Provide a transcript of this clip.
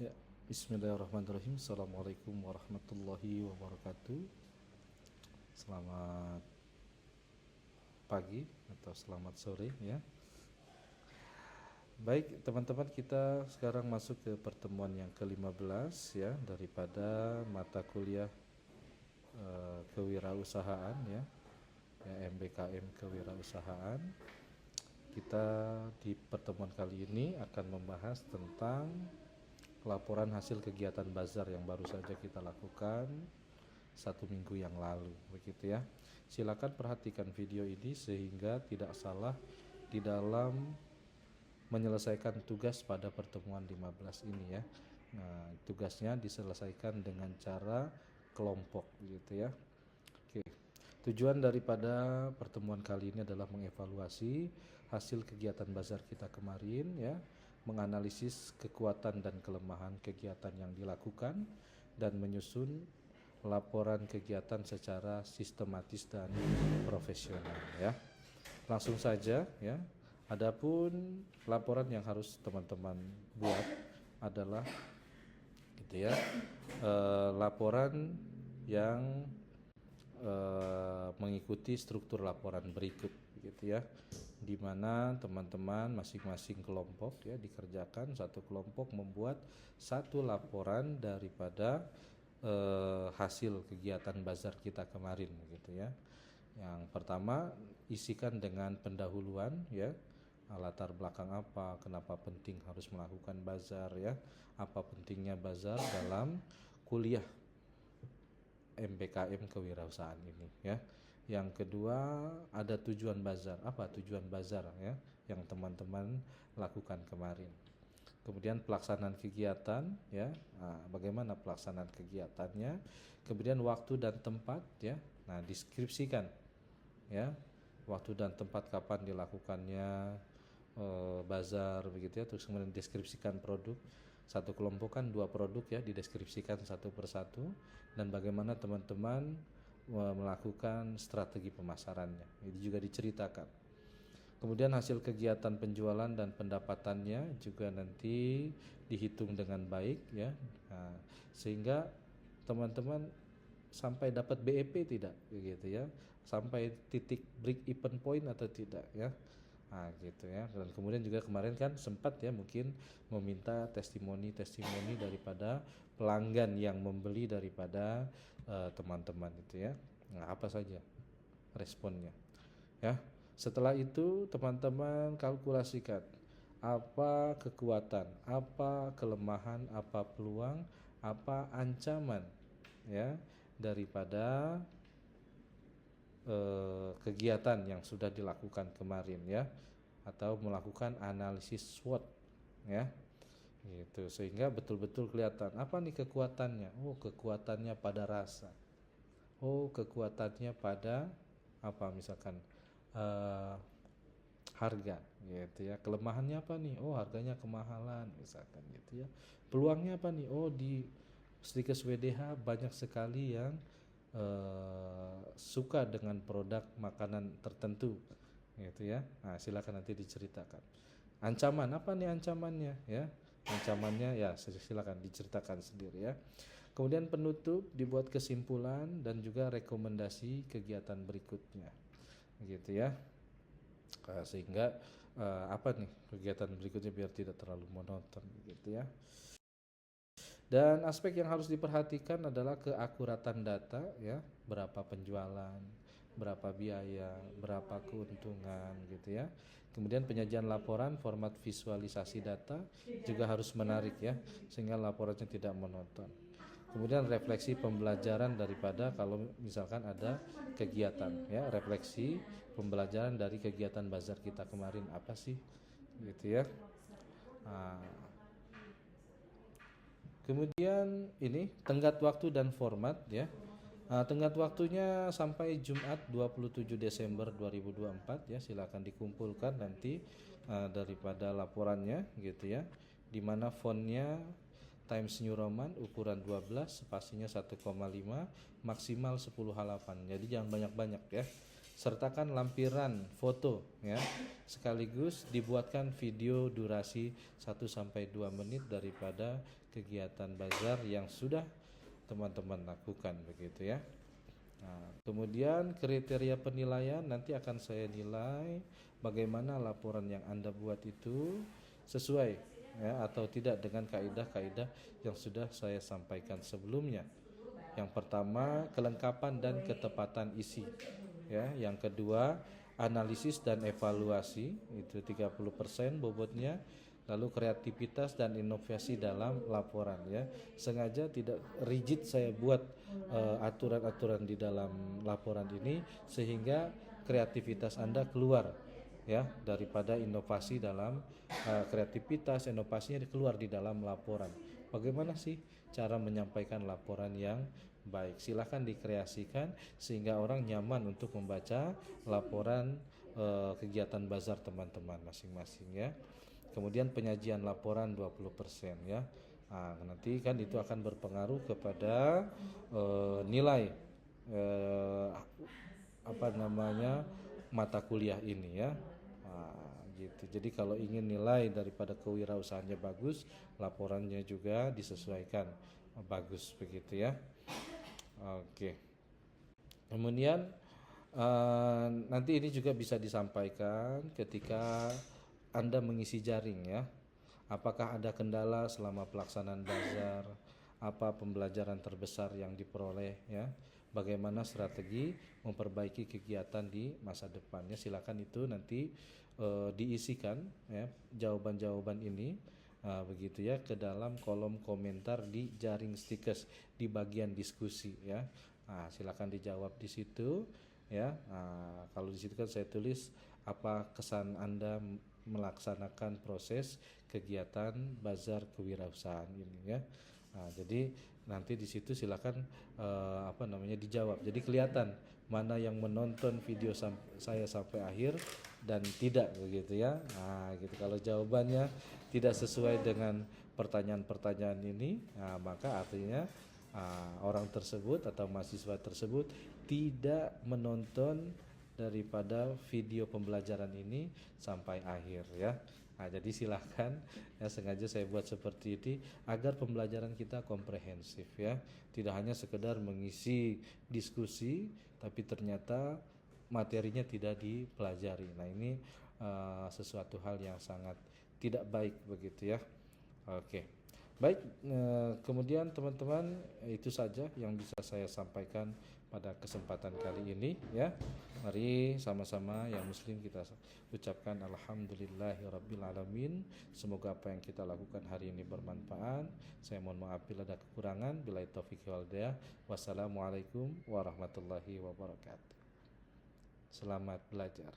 Ya, Bismillahirrahmanirrahim. Assalamualaikum warahmatullahi wabarakatuh. Selamat pagi atau selamat sore ya. Baik, teman-teman, kita sekarang masuk ke pertemuan yang ke-15 ya daripada mata kuliah kewirausahaan ya, MBKM kewirausahaan. Kita di pertemuan kali ini akan membahas tentang laporan hasil kegiatan bazar yang baru saja kita lakukan 1 minggu yang lalu, begitu ya. Silakan perhatikan video ini sehingga tidak salah di dalam menyelesaikan tugas pada pertemuan 15 ini ya. Nah, tugasnya diselesaikan dengan cara kelompok, gitu ya. Oke. Tujuan daripada pertemuan kali ini adalah mengevaluasi hasil kegiatan bazar kita kemarin ya, menganalisis kekuatan dan kelemahan kegiatan yang dilakukan dan menyusun laporan kegiatan secara sistematis dan profesional ya. Langsung saja ya. Adapun laporan yang harus teman-teman buat adalah gitu ya. Laporan yang mengikuti struktur laporan berikut gitu ya, di mana teman-teman masing-masing kelompok ya dikerjakan, satu kelompok membuat satu laporan daripada hasil kegiatan bazar kita kemarin gitu ya. Yang pertama, isikan dengan pendahuluan ya, latar belakang apa, kenapa penting harus melakukan bazar ya, apa pentingnya bazar dalam kuliah MBKM kewirausahaan ini ya. Yang kedua, ada tujuan bazar. Apa tujuan bazar ya yang teman-teman lakukan kemarin. Kemudian pelaksanaan kegiatan ya. Nah, bagaimana pelaksanaan kegiatannya? Kemudian waktu dan tempat ya. Nah, deskripsikan ya. Waktu dan tempat kapan dilakukannya bazar begitu ya. Terus kemudian deskripsikan produk. Satu kelompok kan 2 produk ya, dideskripsikan satu persatu, dan bagaimana teman-teman melakukan strategi pemasarannya. Ini juga diceritakan. Kemudian hasil kegiatan penjualan dan pendapatannya juga nanti dihitung dengan baik ya. Nah, sehingga teman-teman sampai dapat BEP tidak gitu ya, sampai titik break even point atau tidak ya. Nah, gitu ya. Dan kemudian juga kemarin kan sempat ya mungkin meminta testimoni daripada pelanggan yang membeli daripada teman-teman itu ya. Nah, apa saja responnya ya. Setelah itu teman-teman kalkulasikan apa kekuatan, apa kelemahan, apa peluang, apa ancaman ya daripada kegiatan yang sudah dilakukan kemarin ya, atau melakukan analisis SWOT ya gitu, sehingga betul-betul kelihatan apa nih kekuatannya. Oh, kekuatannya pada rasa. Oh, kekuatannya pada apa, misalkan harga gitu ya. Kelemahannya apa nih? Oh, harganya kemahalan misalkan gitu ya. Peluangnya apa nih? Oh, di Stikers WDH banyak sekali yang suka dengan produk makanan tertentu gitu ya. Nah, silakan nanti diceritakan. Ancaman apa nih ancamannya ya? Ancamannya ya silakan diceritakan sendiri ya. Kemudian penutup dibuat kesimpulan dan juga rekomendasi kegiatan berikutnya. Gitu ya. Sehingga apa nih kegiatan berikutnya biar tidak terlalu monoton gitu ya. Dan aspek yang harus diperhatikan adalah keakuratan data ya, berapa penjualan, berapa biaya, berapa keuntungan gitu ya. Kemudian penyajian laporan, format visualisasi data juga harus menarik ya, sehingga laporannya tidak monoton. Kemudian refleksi pembelajaran daripada kalau misalkan ada kegiatan ya, refleksi pembelajaran dari kegiatan bazar kita kemarin apa sih gitu ya. Nah, kemudian ini tenggat waktu dan format ya. Tenggat waktunya sampai Jumat 27 Desember 2024 ya. Silakan dikumpulkan nanti daripada laporannya gitu ya. Di mana fontnya Times New Roman ukuran 12, spasinya 1,5, maksimal 10 halaman. Jadi jangan banyak-banyak ya. sertakan lampiran foto ya. Sekaligus dibuatkan video durasi 1-2 menit daripada kegiatan bazar yang sudah teman-teman lakukan begitu ya. Nah, kemudian kriteria penilaian nanti akan saya nilai bagaimana laporan yang Anda buat itu sesuai ya atau tidak dengan kaidah-kaidah yang sudah saya sampaikan sebelumnya. Yang pertama, kelengkapan dan ketepatan isi. Ya, yang kedua, analisis dan evaluasi itu 30% bobotnya. Lalu kreativitas dan inovasi dalam laporan ya. Sengaja tidak rigid saya buat aturan-aturan di dalam laporan ini sehingga kreativitas Anda keluar ya daripada inovasi dalam kreativitas inovasinya keluar di dalam laporan. Bagaimana sih cara menyampaikan laporan yang baik? Silahkan dikreasikan sehingga orang nyaman untuk membaca laporan kegiatan bazar teman-teman masing-masing ya. Kemudian penyajian laporan 20% ya. Nah, nanti kan itu akan berpengaruh kepada nilai mata kuliah ini ya. Nah, gitu. Jadi kalau ingin nilai daripada kewirausahaannya bagus, laporannya juga disesuaikan bagus begitu ya. Oke. Kemudian nanti ini juga bisa disampaikan ketika Anda mengisi jaring ya. Apakah ada kendala selama pelaksanaan bazar? Apa pembelajaran terbesar yang diperoleh ya? Bagaimana strategi memperbaiki kegiatan di masa depannya? Silakan itu nanti diisikan ya jawaban-jawaban ini begitu ya ke dalam kolom komentar di jaring stickers di bagian diskusi ya. Nah, silakan dijawab di situ ya. Nah, kalau di situ kan saya tulis apa kesan Anda melaksanakan proses kegiatan bazar kewirausahaan ini ya. Nah, jadi nanti di situ silakan dijawab. Jadi kelihatan mana yang menonton video saya sampai akhir dan tidak begitu ya. Nah, gitu. Kalau jawabannya tidak sesuai dengan pertanyaan-pertanyaan ini, nah, maka artinya orang tersebut atau mahasiswa tersebut tidak menonton daripada video pembelajaran ini sampai akhir ya. Nah, jadi silahkan ya sengaja saya buat seperti ini agar pembelajaran kita komprehensif ya. Tidak hanya sekedar mengisi diskusi tapi ternyata materinya tidak dipelajari. Nah, ini sesuatu hal yang sangat tidak baik begitu ya. Oke. Baik, kemudian teman-teman itu saja yang bisa saya sampaikan pada kesempatan kali ini ya. Mari sama-sama yang muslim kita ucapkan alhamdulillahirabbil alamin. Semoga apa yang kita lakukan hari ini bermanfaat. Saya mohon maaf bila ada kekurangan. Billahi taufiq wal hidayah. Wassalamualaikum warahmatullahi wabarakatuh. Selamat belajar.